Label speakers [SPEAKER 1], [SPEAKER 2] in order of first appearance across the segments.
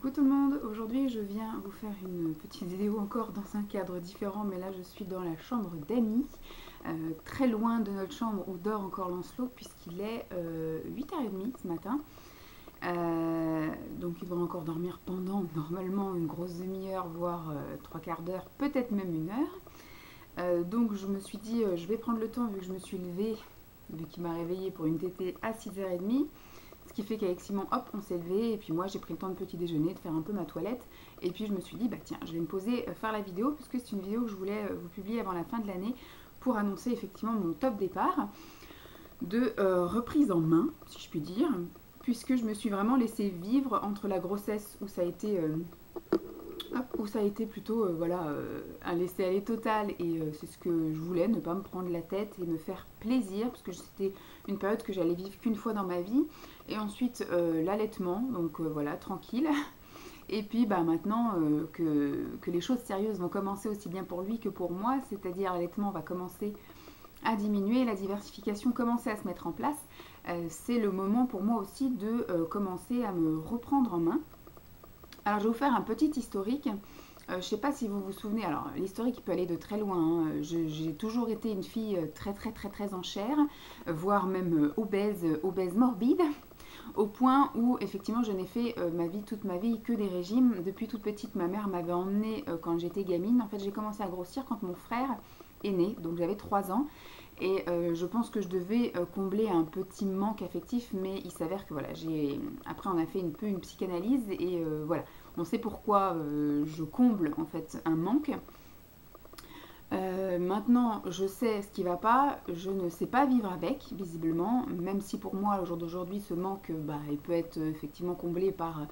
[SPEAKER 1] Coucou tout le monde, aujourd'hui je viens vous faire une petite vidéo encore dans un cadre différent, mais là je suis dans la chambre d'Amy, très loin de notre chambre où dort encore Lancelot puisqu'il est 8h30 ce matin. Donc il va encore dormir pendant normalement une grosse demi-heure, voire trois quarts d'heure, peut-être même une heure. Donc je me suis dit je vais prendre le temps vu que je me suis levée, vu qu'il m'a réveillée pour une tétée à 6h30. Ce qui fait qu'avec Simon, hop, on s'est levé et puis moi j'ai pris le temps de petit déjeuner, de faire un peu ma toilette. Et puis je me suis dit, bah tiens, je vais me poser, faire la vidéo, puisque c'est une vidéo que je voulais vous publier avant la fin de l'année pour annoncer effectivement mon top départ de reprise en main, si je puis dire, puisque je me suis vraiment laissée vivre entre la grossesse où ça a été plutôt un laisser-aller total et c'est ce que je voulais, ne pas me prendre la tête et me faire plaisir parce que c'était une période que j'allais vivre qu'une fois dans ma vie et ensuite l'allaitement, donc voilà, tranquille. Et puis bah, maintenant que les choses sérieuses vont commencer aussi bien pour lui que pour moi, c'est-à-dire l'allaitement va commencer à diminuer, la diversification commencer à se mettre en place, c'est le moment pour moi aussi de commencer à me reprendre en main. Alors je vais vous faire un petit historique. Je ne sais pas si vous vous souvenez, alors l'historique peut aller de très loin, hein. J'ai toujours été une fille très en chair, voire même obèse morbide, au point où effectivement je n'ai fait toute ma vie que des régimes. Depuis toute petite, ma mère m'avait emmenée quand j'étais gamine. En fait j'ai commencé à grossir quand mon frère est né, donc j'avais 3 ans. Et je pense que je devais combler un petit manque affectif, mais il s'avère que voilà, après on a fait une psychanalyse et voilà, on sait pourquoi je comble en fait un manque. Maintenant, je sais ce qui ne va pas, je ne sais pas vivre avec, visiblement, même si pour moi, au jour d'aujourd'hui, ce manque, bah, il peut être effectivement comblé par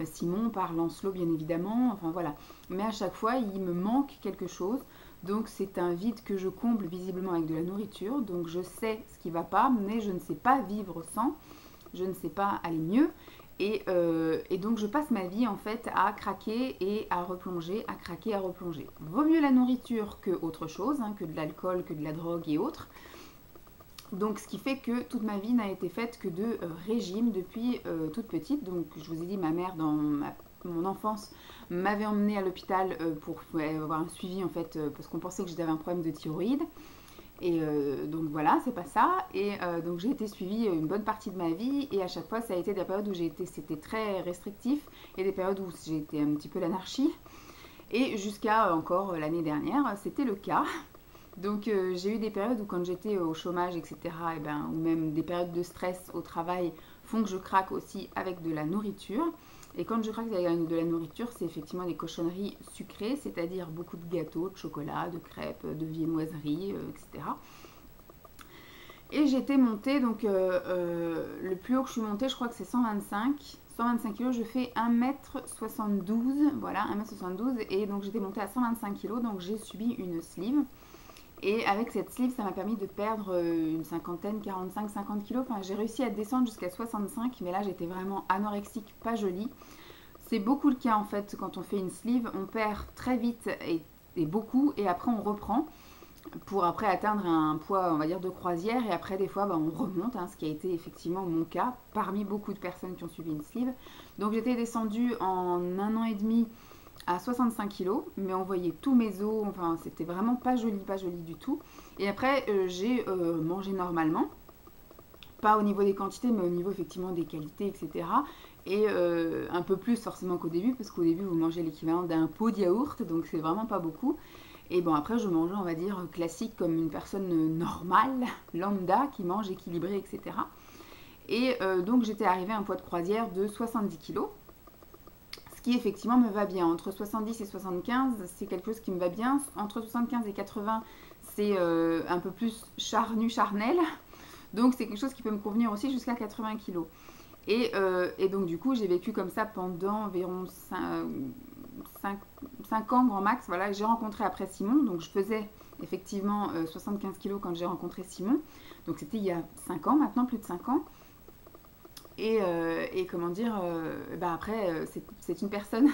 [SPEAKER 1] Simon, par Lancelot, bien évidemment, enfin voilà. Mais à chaque fois, il me manque quelque chose, donc c'est un vide que je comble visiblement avec de la nourriture, donc je sais ce qui ne va pas, mais je ne sais pas vivre sans, je ne sais pas aller mieux. Et donc je passe ma vie en fait à craquer et à replonger, à craquer, à replonger. Vaut mieux la nourriture que autre chose, hein, que de l'alcool, que de la drogue et autres. Donc ce qui fait que toute ma vie n'a été faite que de régime depuis toute petite. Donc je vous ai dit, ma mère dans mon enfance m'avait emmenée à l'hôpital pour avoir un suivi en fait, parce qu'on pensait que j'avais un problème de thyroïde. Et donc voilà, c'est pas ça. Et donc j'ai été suivie une bonne partie de ma vie et à chaque fois ça a été des périodes où c'était très restrictif et des périodes où j'ai été un petit peu l'anarchie. Et jusqu'à encore l'année dernière, c'était le cas. Donc j'ai eu des périodes où quand j'étais au chômage, etc., et ben, ou même des périodes de stress au travail font que je craque aussi avec de la nourriture. Et quand je craque avec de la nourriture, c'est effectivement des cochonneries sucrées, c'est-à-dire beaucoup de gâteaux, de chocolat, de crêpes, de viennoiseries, etc. Et j'étais montée, donc le plus haut que je suis montée, je crois que c'est 125 kg, je fais 1m72, voilà, 1m72, et donc j'étais montée à 125 kg, donc j'ai subi une sleeve. Et avec cette sleeve, ça m'a permis de perdre une cinquantaine, 45-50 kg. Enfin, j'ai réussi à descendre jusqu'à 65, mais là j'étais vraiment anorexique, pas jolie. C'est beaucoup le cas en fait quand on fait une sleeve, on perd très vite et beaucoup, et après on reprend pour après atteindre un poids, on va dire, de croisière, et après des fois bah, on remonte, hein, ce qui a été effectivement mon cas parmi beaucoup de personnes qui ont suivi une sleeve. Donc j'étais descendue en 1 an et demi à 65 kg, mais on voyait tous mes os, enfin c'était vraiment pas joli du tout. Et après j'ai mangé normalement, pas au niveau des quantités, mais au niveau effectivement des qualités, etc. Et un peu plus forcément qu'au début, parce qu'au début vous mangez l'équivalent d'un pot de yaourt, donc c'est vraiment pas beaucoup. Et bon, après je mangeais, on va dire, classique comme une personne normale, lambda, qui mange équilibré, etc. Et donc j'étais arrivée à un poids de croisière de 70 kg, ce qui effectivement me va bien. Entre 70 et 75, c'est quelque chose qui me va bien. Entre 75 et 80, c'est un peu plus charnel. Donc c'est quelque chose qui peut me convenir aussi jusqu'à 80 kg. Et donc du coup, j'ai vécu comme ça pendant environ 5 ans grand max. Voilà, j'ai rencontré après Simon, donc je faisais effectivement 75 kg quand j'ai rencontré Simon. Donc c'était il y a 5 ans, maintenant plus de 5 ans. Et comment dire, bah après, c'est une personne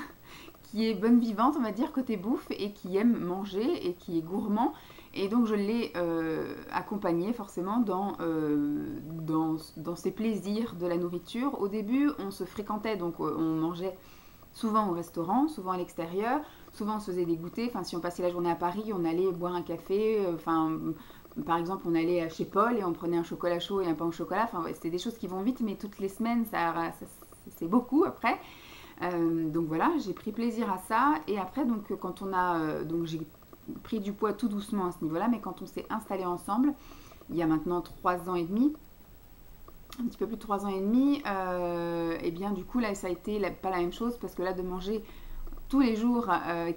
[SPEAKER 1] qui est bonne vivante, on va dire, côté bouffe, et qui aime manger, et qui est gourmand. Et donc je l'ai accompagné forcément dans ses plaisirs de la nourriture. Au début, on se fréquentait, donc on mangeait souvent au restaurant, souvent à l'extérieur, souvent on se faisait des goûters, enfin si on passait la journée à Paris, on allait boire un café, enfin par exemple on allait chez Paul et on prenait un chocolat chaud et un pain au chocolat, enfin ouais, c'était des choses qui vont vite, mais toutes les semaines c'est beaucoup après. Donc voilà, j'ai pris plaisir à ça. Et après, donc quand on a, donc j'ai pris du poids tout doucement à ce niveau-là, mais quand on s'est installé ensemble, il y a maintenant 3 ans et demi, un petit peu plus de 3 ans et demi, et bien du coup là ça a été pas la même chose parce que là de manger tous les jours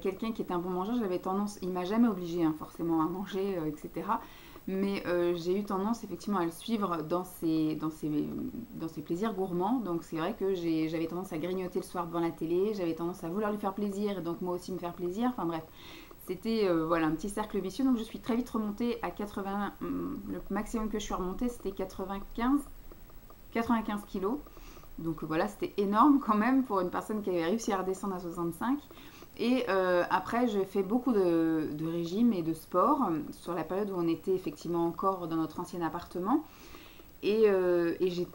[SPEAKER 1] quelqu'un qui était un bon mangeur, j'avais tendance, il m'a jamais obligé hein, forcément à manger, etc. Mais j'ai eu tendance effectivement à le suivre dans ses plaisirs gourmands. Donc c'est vrai que j'avais tendance à grignoter le soir devant la télé, j'avais tendance à vouloir lui faire plaisir et donc moi aussi me faire plaisir. Enfin bref, c'était voilà, un petit cercle vicieux. Donc je suis très vite remontée à 80, le maximum que je suis remontée c'était 95 kilos. Donc voilà, c'était énorme quand même pour une personne qui avait réussi à redescendre à 65. Et après, je fais beaucoup de régimes et de sport sur la période où on était effectivement encore dans notre ancien appartement. Et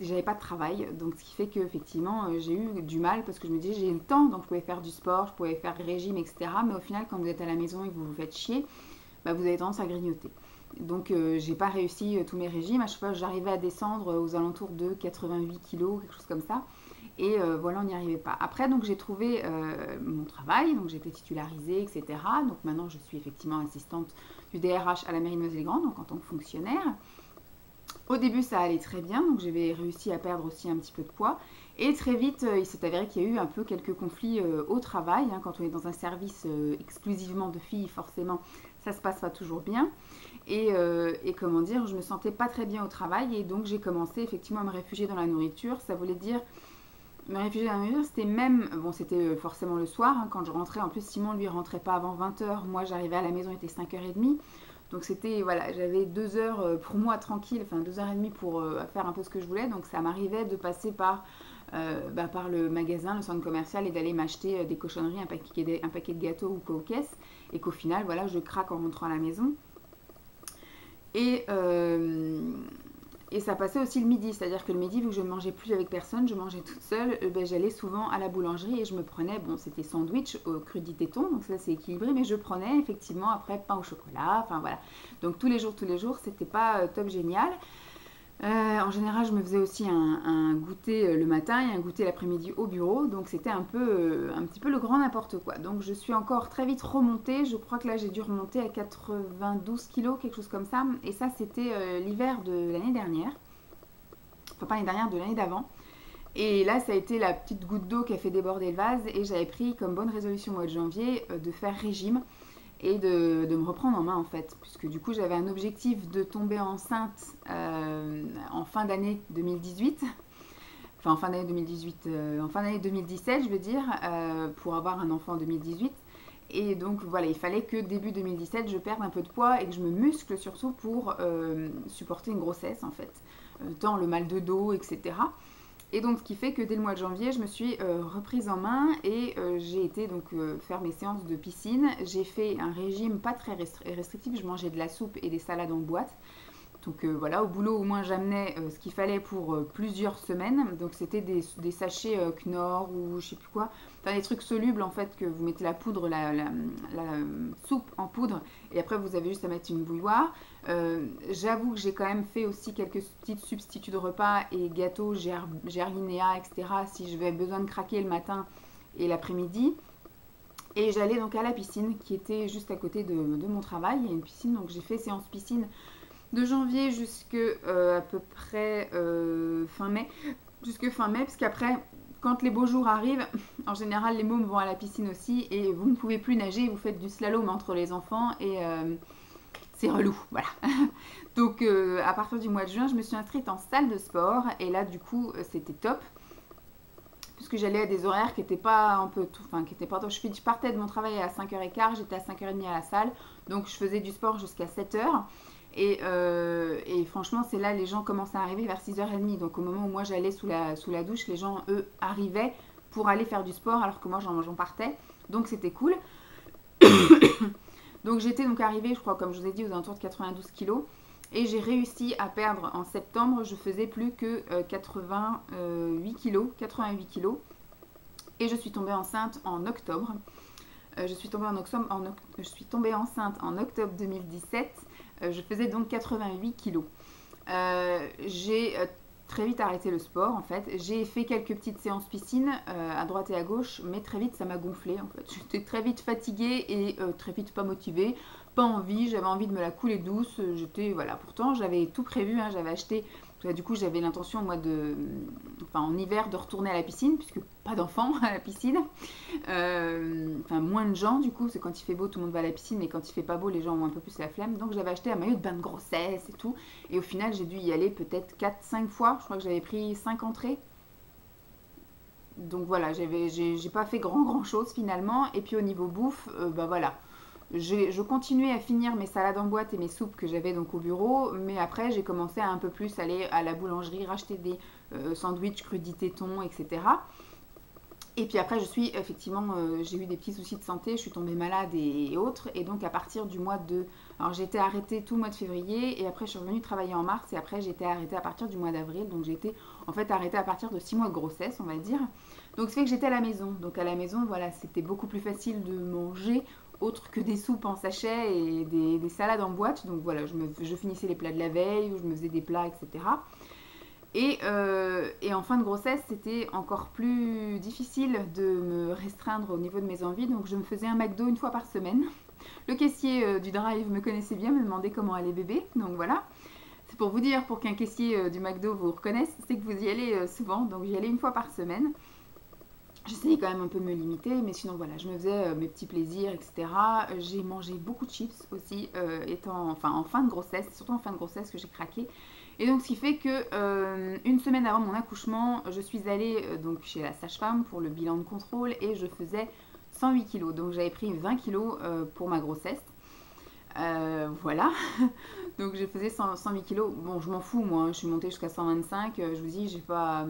[SPEAKER 1] j'avais pas de travail, donc ce qui fait que effectivement j'ai eu du mal parce que je me disais j'ai le temps, donc je pouvais faire du sport, je pouvais faire régime, etc. Mais au final, quand vous êtes à la maison et que vous vous faites chier, bah, vous avez tendance à grignoter. Donc j'ai pas réussi tous mes régimes. À chaque fois, j'arrivais à descendre aux alentours de 88 kilos, quelque chose comme ça. Et voilà, on n'y arrivait pas. Après, donc j'ai trouvé mon travail, donc j'étais titularisée, etc. Donc maintenant, je suis effectivement assistante du DRH à la mairie de Noisy-le-Grand, donc en tant que fonctionnaire. Au début, ça allait très bien, donc j'avais réussi à perdre aussi un petit peu de poids. Et très vite, il s'est avéré qu'il y a eu un peu quelques conflits au travail. Hein, quand on est dans un service exclusivement de filles, forcément, ça se passe pas toujours bien. Et comment dire, je me sentais pas très bien au travail et donc j'ai commencé effectivement à me réfugier dans la nourriture. Ça voulait dire me réfugier dans la nourriture, c'était même, bon c'était forcément le soir, hein, quand je rentrais, en plus Simon lui rentrait pas avant 20h, moi j'arrivais à la maison, il était 5h30. Donc c'était, voilà, j'avais 2 heures pour moi tranquille, enfin 2h30 pour faire un peu ce que je voulais. Donc ça m'arrivait de passer par le magasin, le centre commercial et d'aller m'acheter des cochonneries, un paquet de gâteaux ou quoi aux caisses. Et qu'au final, voilà, je craque en rentrant à la maison. Et, et ça passait aussi le midi, c'est-à-dire que le midi, vu que je ne mangeais plus avec personne, je mangeais toute seule, j'allais souvent à la boulangerie et je me prenais, bon c'était sandwich au crudité thon, donc ça c'est équilibré, mais je prenais effectivement après pain au chocolat, enfin voilà. Donc tous les jours, c'était pas top génial. En général, je me faisais aussi un goûter le matin et un goûter l'après-midi au bureau. Donc, c'était un petit peu le grand n'importe quoi. Donc, je suis encore très vite remontée. Je crois que là, j'ai dû remonter à 92 kilos, quelque chose comme ça. Et ça, c'était l'hiver de l'année dernière. Enfin, pas l'année dernière, de l'année d'avant. Et là, ça a été la petite goutte d'eau qui a fait déborder le vase. Et j'avais pris comme bonne résolution au mois de janvier de faire régime et de me reprendre en main en fait, puisque du coup j'avais un objectif de tomber enceinte en fin d'année 2018, enfin en fin d'année 2018, en fin d'année 2017 je veux dire, pour avoir un enfant en 2018. Et donc voilà, il fallait que début 2017 je perde un peu de poids et que je me muscle surtout pour supporter une grossesse en fait, tant le mal de dos, etc. Et donc, ce qui fait que dès le mois de janvier, je me suis reprise en main et j'ai été donc faire mes séances de piscine. J'ai fait un régime pas très restrictif, je mangeais de la soupe et des salades en boîte. Donc voilà, au boulot au moins j'amenais ce qu'il fallait pour plusieurs semaines. Donc c'était des sachets Knorr ou je sais plus quoi. Enfin des trucs solubles en fait que vous mettez la poudre, la soupe en poudre et après vous avez juste à mettre une bouilloire. J'avoue que j'ai quand même fait aussi quelques petites substituts de repas et gâteaux, gerlinéa, etc. si j'avais besoin de craquer le matin et l'après-midi. Et j'allais donc à la piscine qui était juste à côté de mon travail. Il y a une piscine, donc j'ai fait séance piscine de janvier jusque à peu près fin mai. Jusque fin mai, parce qu'après, quand les beaux jours arrivent, en général les mômes vont à la piscine aussi et vous ne pouvez plus nager, vous faites du slalom entre les enfants et c'est relou, voilà. Donc à partir du mois de juin, je me suis inscrite en salle de sport et là du coup c'était top. Puisque j'allais à des horaires qui n'étaient pas un peu tout, enfin qui n'étaient pas. Je partais de mon travail à 5h15, j'étais à 5h30 à la salle, donc je faisais du sport jusqu'à 7h. Et franchement, c'est là les gens commencent à arriver vers 6h30. Donc au moment où moi j'allais sous la douche, les gens, eux, arrivaient pour aller faire du sport alors que moi j'en partais. Donc c'était cool. Donc j'étais donc arrivée, je crois, comme je vous ai dit, aux alentours de 92 kilos. Et j'ai réussi à perdre en septembre, je faisais plus que 88 kilos. Et je suis tombée enceinte en octobre. Je suis tombée enceinte en octobre 2017. Je faisais donc 88 kilos. J'ai très vite arrêté le sport en fait. J'ai fait quelques petites séances piscine à droite et à gauche, mais très vite ça m'a gonflé en fait. J'étais très vite fatiguée et très vite pas motivée, pas envie. J'avais envie de me la couler douce. J'étais voilà. Pourtant j'avais tout prévu. Hein, j'avais acheté. Du coup j'avais l'intention moi en hiver de retourner à la piscine puisque pas d'enfants à la piscine. Moins de gens du coup, c'est quand il fait beau tout le monde va à la piscine, mais quand il fait pas beau les gens ont un peu plus la flemme. Donc j'avais acheté un maillot de bain de grossesse et tout, et au final j'ai dû y aller peut-être 4-5 fois. Je crois que j'avais pris 5 entrées. Donc voilà, j'ai pas fait grand chose finalement. Et puis au niveau bouffe, voilà, je continuais à finir mes salades en boîte et mes soupes que j'avais donc au bureau, mais après j'ai commencé à un peu plus aller à la boulangerie, racheter des sandwichs crudités thon, etc. Et puis après, j'ai eu des petits soucis de santé, je suis tombée malade et autres. Et donc à partir du mois de... Alors j'ai été arrêtée tout le mois de février et après je suis revenue travailler en mars et après j'ai été arrêtée à partir du mois d'avril. Donc j'ai été en fait arrêtée à partir de 6 mois de grossesse, on va dire. Donc ça fait que j'étais à la maison. Donc à la maison, voilà, c'était beaucoup plus facile de manger autre que des soupes en sachet et des salades en boîte. Donc voilà, je finissais les plats de la veille ou je me faisais des plats, etc. Et en fin de grossesse, c'était encore plus difficile de me restreindre au niveau de mes envies. Donc je me faisais un McDo une fois par semaine. Le caissier du drive me connaissait bien, me demandait comment allait bébé. Donc voilà. C'est pour vous dire, pour qu'un caissier du McDo vous reconnaisse, c'est que vous y allez souvent. Donc j'y allais une fois par semaine. J'essayais quand même un peu de me limiter, mais sinon voilà, je me faisais mes petits plaisirs, etc. J'ai mangé beaucoup de chips aussi, en fin de grossesse, surtout en fin de grossesse que j'ai craqué. Et donc ce qui fait que une semaine avant mon accouchement, je suis allée donc chez la sage-femme pour le bilan de contrôle et je faisais 108 kilos. Donc j'avais pris 20 kilos pour ma grossesse. Voilà. Donc je faisais 108 kilos. Bon, je m'en fous moi, hein. Je suis montée jusqu'à 125. Je vous dis, j'ai pas...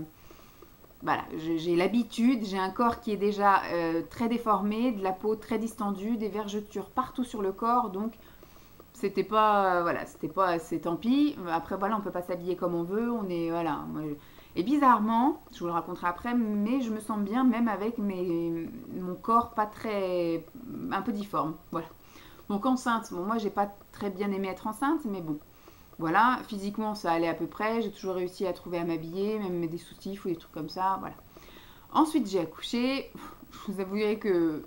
[SPEAKER 1] Voilà, j'ai l'habitude, j'ai un corps qui est déjà très déformé, de la peau très distendue, des vergetures partout sur le corps, donc c'était pas, voilà, c'est tant pis. Après, voilà, on peut pas s'habiller comme on veut, on est, voilà. Et bizarrement, je vous le raconterai après, mais je me sens bien même avec mon corps pas très, un peu difforme, voilà. Donc enceinte, bon, moi j'ai pas très bien aimé être enceinte, mais bon, voilà, physiquement ça allait à peu près, j'ai toujours réussi à trouver à m'habiller, même des soutifs ou des trucs comme ça, voilà. Ensuite j'ai accouché, je vous avouerai que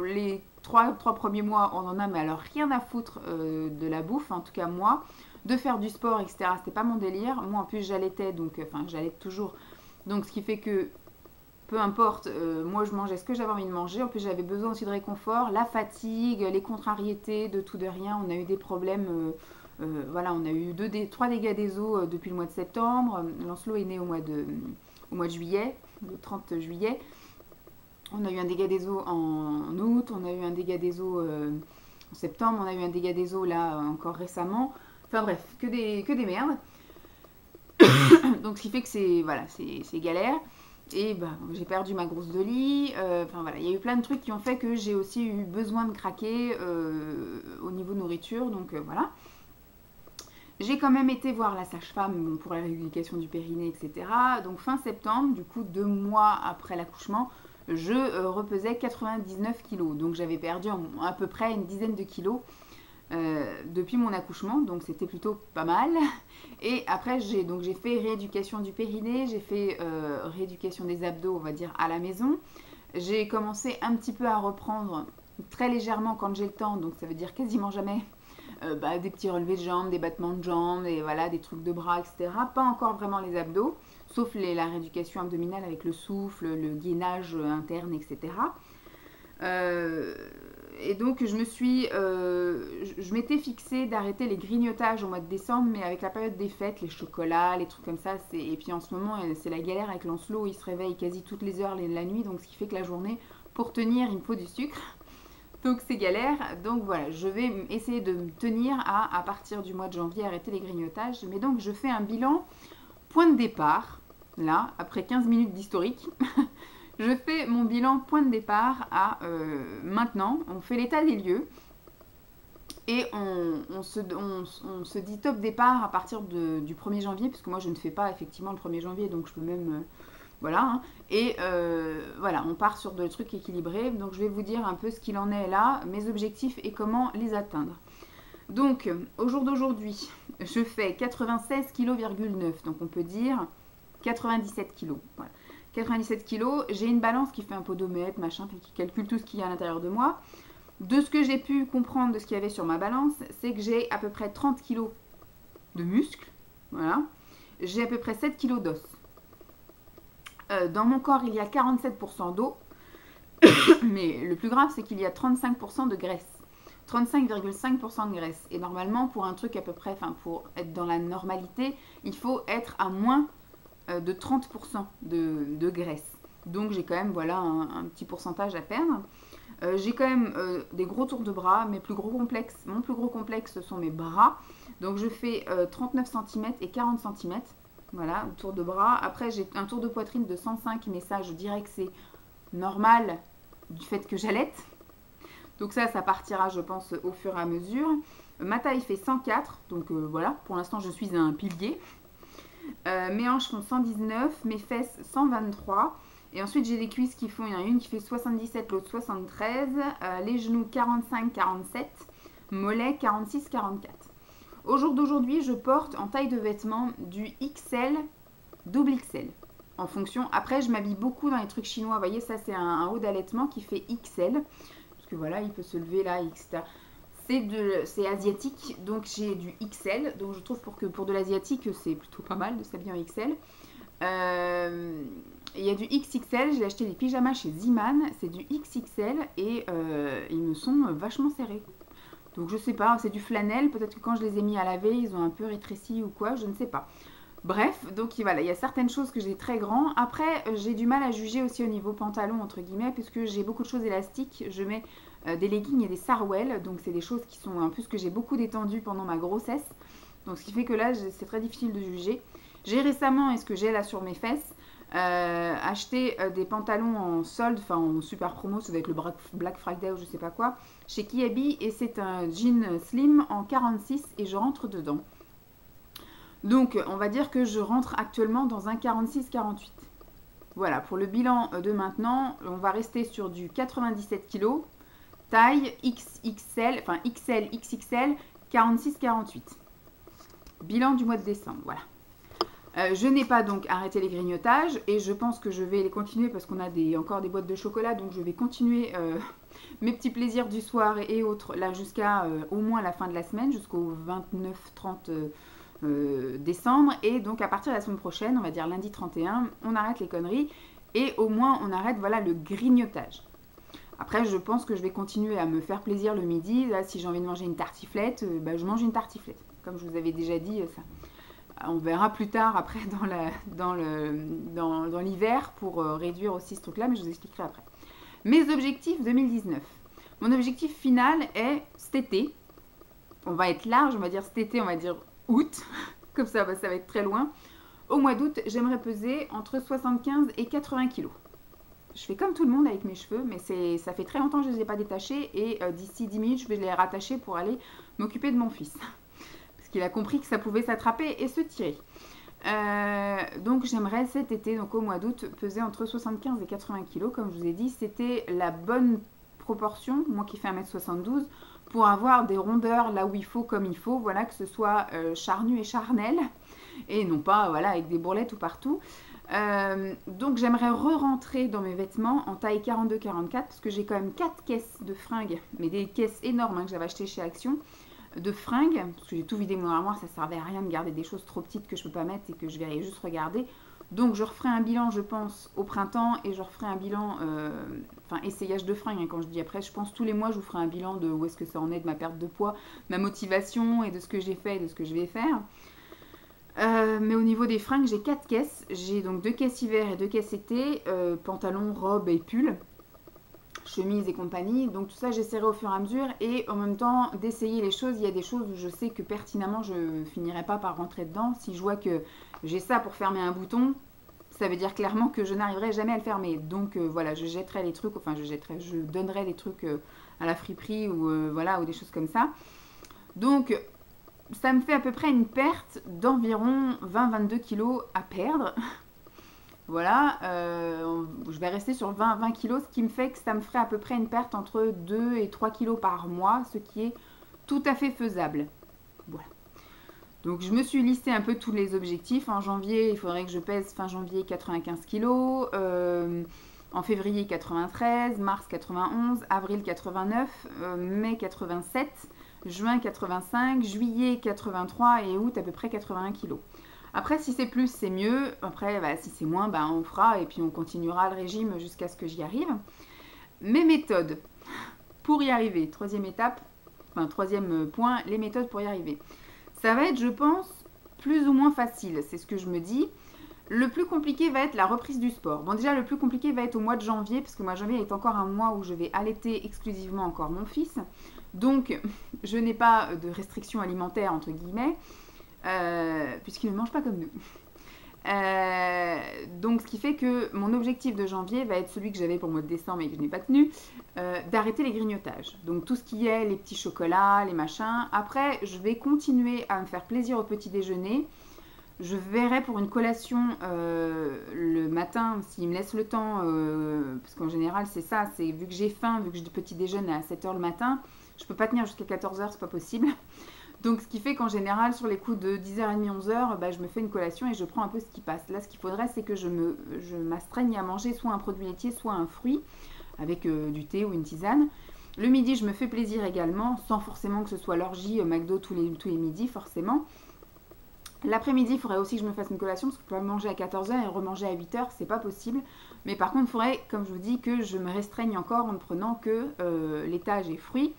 [SPEAKER 1] les trois premiers mois on en a mais alors rien à foutre de la bouffe, en tout cas moi, de faire du sport, etc. C'était pas mon délire, moi en plus j'allaitais, donc j'allaite toujours, donc ce qui fait que peu importe, moi je mangeais ce que j'avais envie de manger, en plus j'avais besoin aussi de réconfort, la fatigue, les contrariétés, de tout de rien, on a eu des problèmes... voilà, on a eu 3 dégâts des eaux depuis le mois de septembre. Lancelot est né au mois de juillet, le 30 juillet. On a eu un dégât des eaux en août, on a eu un dégât des eaux en septembre, on a eu un dégât des eaux là encore récemment. Enfin bref, que des merdes. Donc ce qui fait que c'est voilà, c'est galère. Et j'ai perdu ma grosse de lit. Voilà, il y a eu plein de trucs qui ont fait que j'ai aussi eu besoin de craquer au niveau nourriture. Donc voilà. J'ai quand même été voir la sage-femme pour la rééducation du périnée, etc. Donc fin septembre, du coup 2 mois après l'accouchement, je repesais 99 kilos. Donc j'avais perdu à peu près une dizaine de kilos depuis mon accouchement. Donc c'était plutôt pas mal. Et après j'ai fait rééducation du périnée, j'ai fait rééducation des abdos, on va dire, à la maison. J'ai commencé un petit peu à reprendre très légèrement quand j'ai le temps, donc ça veut dire quasiment jamais. Des petits relevés de jambes, des battements de jambes, et voilà, des trucs de bras, etc. Pas encore vraiment les abdos, sauf la rééducation abdominale avec le souffle, le gainage interne, etc. Et donc je m'étais fixée d'arrêter les grignotages au mois de décembre, mais avec la période des fêtes, les chocolats, les trucs comme ça, et puis en ce moment c'est la galère avec Lancelot, il se réveille quasi toutes les heures la nuit, donc ce qui fait que la journée, pour tenir, il me faut du sucre. Donc c'est galère, donc voilà, je vais essayer de me tenir à partir du mois de janvier, arrêter les grignotages. Mais donc je fais un bilan point de départ, là, après 15 minutes d'historique. Je fais mon bilan point de départ à maintenant, on fait l'état des lieux. Et on se dit top départ à partir du 1er janvier, puisque moi je ne fais pas effectivement le 1er janvier, donc je peux même Voilà, hein. Et voilà, on part sur des trucs équilibrés. Donc je vais vous dire un peu ce qu'il en est là, mes objectifs et comment les atteindre. Donc au jour d'aujourd'hui, je fais 96,9 kg. Donc on peut dire 97 kg. Voilà. 97 kg, j'ai une balance qui fait un podomètre, machin, puis qui calcule tout ce qu'il y a à l'intérieur de moi. De ce que j'ai pu comprendre de ce qu'il y avait sur ma balance, c'est que j'ai à peu près 30 kg de muscles. Voilà. J'ai à peu près 7 kg d'os. Dans mon corps, il y a 47% d'eau. Mais le plus grave, c'est qu'il y a 35% de graisse. 35,5% de graisse. Et normalement, pour un truc à peu près, enfin pour être dans la normalité, il faut être à moins de 30% de graisse. Donc j'ai quand même voilà un petit pourcentage à perdre. J'ai quand même des gros tours de bras. Mon plus gros complexe, ce sont mes bras. Donc je fais 39 cm et 40 cm. Voilà, tour de bras. Après, j'ai un tour de poitrine de 105, mais ça, je dirais que c'est normal du fait que j'allaite. Donc ça partira, je pense, au fur et à mesure. Ma taille fait 104, donc voilà, pour l'instant, je suis un pilier. Mes hanches font 119, mes fesses 123. Et ensuite, j'ai les cuisses qui font, il y en a une qui fait 77, l'autre 73. Les genoux 45, 47. Mollets 46, 44. Au jour d'aujourd'hui, je porte en taille de vêtements du XL, double XL. En fonction, après, je m'habille beaucoup dans les trucs chinois. Vous voyez, ça, c'est un haut d'allaitement qui fait XL. Parce que voilà, il peut se lever là, etc. C'est asiatique, donc j'ai du XL. Donc je trouve pour de l'asiatique, c'est plutôt pas mal de s'habiller en XL. Il y a du XXL, j'ai acheté des pyjamas chez Ziman, c'est du XXL et ils me sont vachement serrés. Donc je sais pas, c'est du flanelle, peut-être que quand je les ai mis à laver, ils ont un peu rétréci ou quoi, je ne sais pas. Bref, donc voilà, il y a certaines choses que j'ai très grand. Après, j'ai du mal à juger aussi au niveau pantalon, entre guillemets, puisque j'ai beaucoup de choses élastiques. Je mets des leggings et des sarouels, donc c'est des choses qui sont un peu ce que j'ai beaucoup détendu pendant ma grossesse. Donc ce qui fait que là, c'est très difficile de juger. J'ai récemment, et ce que j'ai là sur mes fesses, acheté des pantalons en solde, enfin en super promo, ça doit être le Black Friday ou je sais pas quoi, chez Kiabi, et c'est un jean slim en 46 et je rentre dedans. Donc on va dire que je rentre actuellement dans un 46-48. Voilà, pour le bilan de maintenant, on va rester sur du 97 kg, taille XXL, enfin XL, XXL, 46-48. Bilan du mois de décembre, voilà. Je n'ai pas donc arrêté les grignotages et je pense que je vais les continuer parce qu'on a encore des boîtes de chocolat, donc je vais continuer mes petits plaisirs du soir et autres là jusqu'à au moins la fin de la semaine, jusqu'au 29-30 décembre. Et donc à partir de la semaine prochaine, on va dire lundi 31, on arrête les conneries et au moins on arrête voilà le grignotage. Après, je pense que je vais continuer à me faire plaisir le midi. Là, si j'ai envie de manger une tartiflette, je mange une tartiflette. Comme je vous avais déjà dit, ça. On verra plus tard après dans l'hiver pour réduire aussi ce truc-là, mais je vous expliquerai après. Mes objectifs 2019. Mon objectif final est cet été. On va être large, on va dire cet été, on va dire août. Comme ça va être très loin. Au mois d'août, j'aimerais peser entre 75 et 80 kg. Je fais comme tout le monde avec mes cheveux, mais ça fait très longtemps que je ne les ai pas détachés et d'ici 10 minutes, je vais les rattacher pour aller m'occuper de mon fils. Qu'il a compris que ça pouvait s'attraper et se tirer. Donc j'aimerais cet été, donc au mois d'août, peser entre 75 et 80 kg. Comme je vous ai dit, c'était la bonne proportion, moi qui fais 1m72, pour avoir des rondeurs là où il faut, comme il faut, voilà, que ce soit charnu et charnel, et non pas voilà, avec des bourrelettes tout partout. Donc j'aimerais re-rentrer dans mes vêtements en taille 42-44, parce que j'ai quand même 4 caisses de fringues, mais des caisses énormes hein, que j'avais achetées chez Action, de fringues, parce que j'ai tout vidé mon armoire, ça servait à rien de garder des choses trop petites que je peux pas mettre et que je vais juste regarder. Donc je referai un bilan, je pense, au printemps et je referai un bilan, essayage de fringues, hein, quand je dis après, je pense tous les mois je vous ferai un bilan de où est-ce que ça en est, de ma perte de poids, ma motivation et de ce que j'ai fait et de ce que je vais faire. Mais au niveau des fringues, j'ai 4 caisses, j'ai donc 2 caisses hiver et 2 caisses été, pantalons, robes et pulls. Chemise et compagnie, donc tout ça j'essaierai au fur et à mesure et en même temps d'essayer les choses. Il y a des choses où je sais que pertinemment je finirai pas par rentrer dedans. Si je vois que j'ai ça pour fermer un bouton, ça veut dire clairement que je n'arriverai jamais à le fermer. Donc voilà, je jetterai les trucs, je donnerai les trucs à la friperie ou voilà, ou des choses comme ça. Donc ça me fait à peu près une perte d'environ 20-22 kg à perdre. Voilà, je vais rester sur 20 kilos, ce qui me fait que ça me ferait à peu près une perte entre 2 et 3 kilos par mois, ce qui est tout à fait faisable. Voilà. Donc je me suis listé un peu tous les objectifs. En janvier, il faudrait que je pèse fin janvier 95 kilos, en février 93, mars 91, avril 89, mai 87, juin 85, juillet 83 et août à peu près 81 kilos. Après, si c'est plus, c'est mieux. Après, bah, si c'est moins, bah, on fera et puis on continuera le régime jusqu'à ce que j'y arrive. Mes méthodes pour y arriver, troisième étape, enfin troisième point, les méthodes pour y arriver. Ça va être, je pense, plus ou moins facile, c'est ce que je me dis. Le plus compliqué va être la reprise du sport. Bon, déjà, le plus compliqué va être au mois de janvier, parce que le mois de janvier est encore un mois où je vais allaiter exclusivement encore mon fils. Donc, je n'ai pas de restrictions alimentaires, entre guillemets, puisqu'il ne mange pas comme nous. Donc, ce qui fait que mon objectif de janvier va être celui que j'avais pour le mois de décembre et que je n'ai pas tenu, d'arrêter les grignotages. Donc, tout ce qui est les petits chocolats, les machins. Après, je vais continuer à me faire plaisir au petit déjeuner. Je verrai pour une collation le matin, s'il me laisse le temps, parce qu'en général, c'est ça, c'est vu que j'ai faim, vu que je petit déjeune à 7 h le matin, je ne peux pas tenir jusqu'à 14 h, c'est pas possible. Donc, ce qui fait qu'en général, sur les coups de 10h30, 11 h, bah, je me fais une collation et je prends un peu ce qui passe. Là, ce qu'il faudrait, c'est que je m'astreigne à manger soit un produit laitier, soit un fruit, avec du thé ou une tisane. Le midi, je me fais plaisir également, sans forcément que ce soit l'orgie McDo tous les midis, forcément. L'après-midi, il faudrait aussi que je me fasse une collation, parce que je peux pas manger à 14 h et remanger à 8 h, c'est pas possible. Mais par contre, il faudrait, comme je vous dis, que je me restreigne encore en ne prenant que laitage et fruits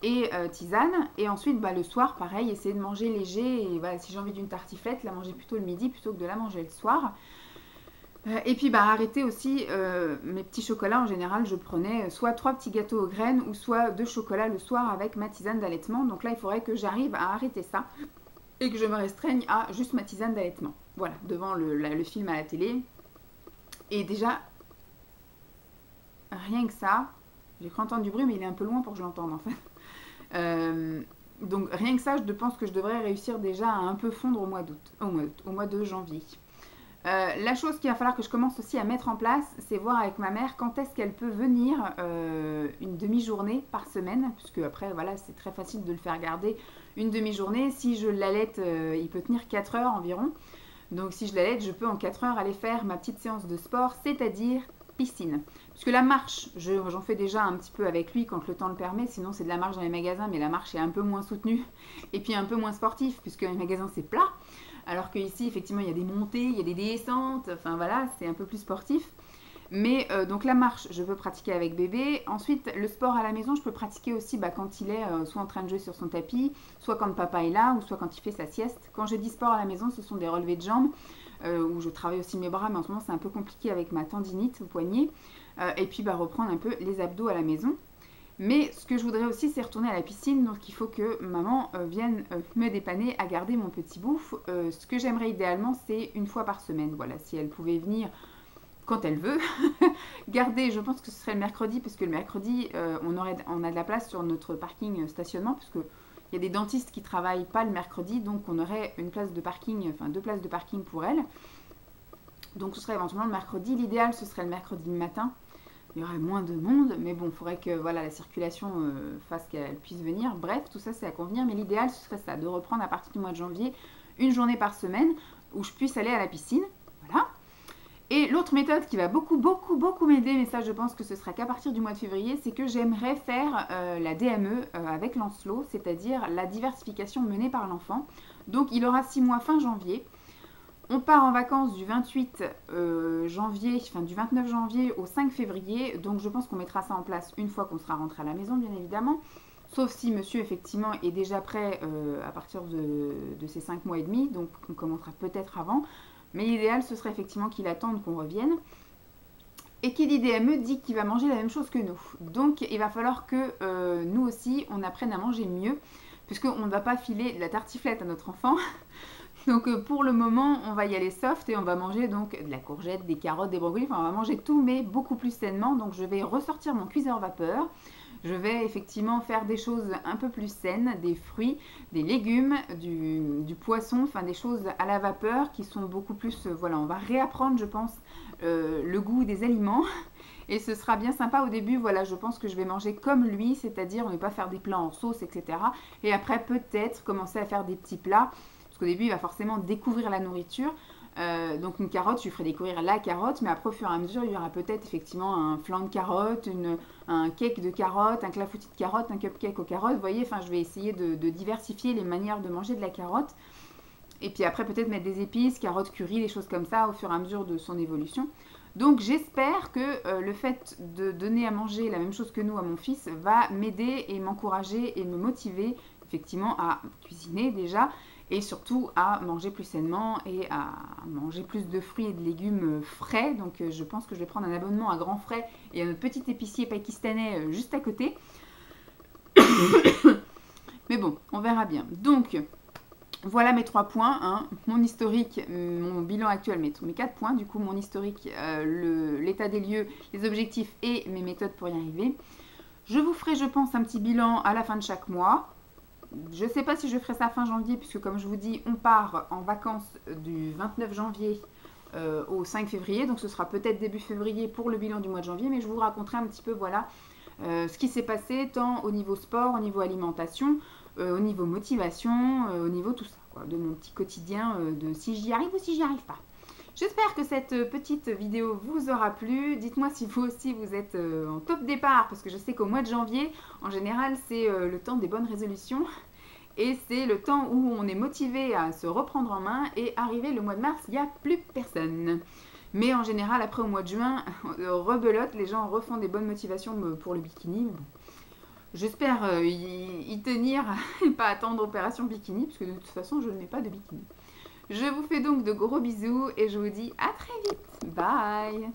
[SPEAKER 1] et tisane. Et ensuite, bah, le soir, pareil, essayer de manger léger. Et voilà, si j'ai envie d'une tartiflette, la manger plutôt le midi plutôt que de la manger le soir. Et puis, bah, arrêter aussi mes petits chocolats. En général, je prenais soit 3 petits gâteaux aux graines ou soit 2 chocolats le soir avec ma tisane d'allaitement. Donc là, il faudrait que j'arrive à arrêter ça et que je me restreigne à juste ma tisane d'allaitement. Voilà, devant le film à la télé. Et déjà, rien que ça, j'ai cru entendre du bruit, mais il est un peu loin pour que je l'entende en fait. Donc rien que ça, je pense que je devrais réussir déjà à un peu fondre au mois d'août, au mois de janvier. La chose qu'il va falloir que je commence aussi à mettre en place, c'est voir avec ma mère quand est-ce qu'elle peut venir une demi-journée par semaine, puisque après, voilà, c'est très facile de le faire garder une demi-journée. Si je l'allaite, il peut tenir 4 heures environ. Donc si je l'allaite, je peux en 4 heures aller faire ma petite séance de sport, c'est-à-dire piscine. Puisque la marche, j'en fais déjà un petit peu avec lui quand le temps le permet, sinon c'est de la marche dans les magasins, mais la marche est un peu moins soutenue et puis un peu moins sportif, puisque les magasins c'est plat. Alors qu'ici, effectivement, il y a des montées, il y a des descentes, enfin voilà, c'est un peu plus sportif. Mais donc la marche, je peux pratiquer avec bébé. Ensuite, le sport à la maison, je peux pratiquer aussi quand il est soit en train de jouer sur son tapis, soit quand papa est là, ou soit quand il fait sa sieste. Quand je dis sport à la maison, ce sont des relevés de jambes, où je travaille aussi mes bras, mais en ce moment c'est un peu compliqué avec ma tendinite au poignet. Et puis reprendre un peu les abdos à la maison. Mais ce que je voudrais aussi, c'est retourner à la piscine. Donc il faut que maman vienne me dépanner à garder mon petit bouffe. Ce que j'aimerais idéalement, c'est une fois par semaine. Voilà, si elle pouvait venir quand elle veut. Garder, je pense que ce serait le mercredi, parce que le mercredi, on a de la place sur notre parking stationnement, parce qu'il y a des dentistes qui ne travaillent pas le mercredi, donc on aurait une place de parking, enfin 2 places de parking pour elle. Donc ce serait éventuellement le mercredi. L'idéal, ce serait le mercredi matin. Il y aurait moins de monde, mais bon, il faudrait que voilà, la circulation fasse qu'elle puisse venir. Bref, tout ça, c'est à convenir. Mais l'idéal, ce serait ça, de reprendre à partir du mois de janvier, une journée par semaine, où je puisse aller à la piscine. Voilà. Et l'autre méthode qui va beaucoup m'aider, mais ça, je pense que ce sera qu'à partir du mois de février, c'est que j'aimerais faire la DME avec Lancelot, c'est-à-dire la diversification menée par l'enfant. Donc, il aura 6 mois fin janvier. On part en vacances du 28 janvier, enfin du 29 janvier au 5 février. Donc je pense qu'on mettra ça en place une fois qu'on sera rentré à la maison, bien évidemment. Sauf si monsieur, effectivement, est déjà prêt à partir de ses 5 mois et demi. Donc on commencera peut-être avant. Mais l'idéal, ce serait effectivement qu'il attende qu'on revienne. Et qui dit DME dit qu'il va manger la même chose que nous. Donc il va falloir que nous aussi, on apprenne à manger mieux. Puisqu'on ne va pas filer de la tartiflette à notre enfant. Donc pour le moment, on va y aller soft et on va manger donc de la courgette, des carottes, des brocolis. Enfin, on va manger tout, mais beaucoup plus sainement. Donc je vais ressortir mon cuiseur vapeur. Je vais effectivement faire des choses un peu plus saines, des fruits, des légumes, du poisson, enfin des choses à la vapeur qui sont beaucoup plus... voilà, on va réapprendre, je pense, le goût des aliments. Et ce sera bien sympa au début, voilà, je pense que je vais manger comme lui, c'est-à-dire ne pas faire des plats en sauce, etc. Et après peut-être commencer à faire des petits plats, parce qu'au début il va forcément découvrir la nourriture. Donc une carotte, je lui ferai découvrir la carotte, mais après au fur et à mesure il y aura peut-être effectivement un flan de carotte, un cake de carotte, un clafoutis de carotte, un cupcake aux carottes. Vous voyez, enfin je vais essayer de diversifier les manières de manger de la carotte. Et puis après peut-être mettre des épices, carottes curry, des choses comme ça au fur et à mesure de son évolution. Donc j'espère que le fait de donner à manger la même chose que nous à mon fils va m'aider et m'encourager et me motiver effectivement à cuisiner déjà et surtout à manger plus sainement et à manger plus de fruits et de légumes frais. Donc je pense que je vais prendre un abonnement à Grand Frais et à notre petit épicier pakistanais juste à côté. Mais bon, on verra bien. Donc voilà mes 3 points, hein. Mon historique, mon bilan actuel, mes 4 points, du coup mon historique, l'état des lieux, les objectifs et mes méthodes pour y arriver. Je vous ferai, je pense, un petit bilan à la fin de chaque mois. Je ne sais pas si je ferai ça fin janvier, puisque comme je vous dis, on part en vacances du 29 janvier au 5 février, donc ce sera peut-être début février pour le bilan du mois de janvier, mais je vous raconterai un petit peu, voilà, ce qui s'est passé, tant au niveau sport, au niveau alimentation, au niveau motivation, au niveau tout ça, quoi, de mon petit quotidien, de si j'y arrive ou si j'y arrive pas. J'espère que cette petite vidéo vous aura plu. Dites-moi si vous aussi vous êtes en top départ, parce que je sais qu'au mois de janvier, en général, c'est le temps des bonnes résolutions. Et c'est le temps où on est motivé à se reprendre en main. Et arrivé le mois de mars, il n'y a plus personne. Mais en général, après au mois de juin, rebelote, les gens refont des bonnes motivations pour le bikini. J'espère y tenir et pas attendre opération bikini, parce que de toute façon, je ne mets pas de bikini. Je vous fais donc de gros bisous et je vous dis à très vite. Bye!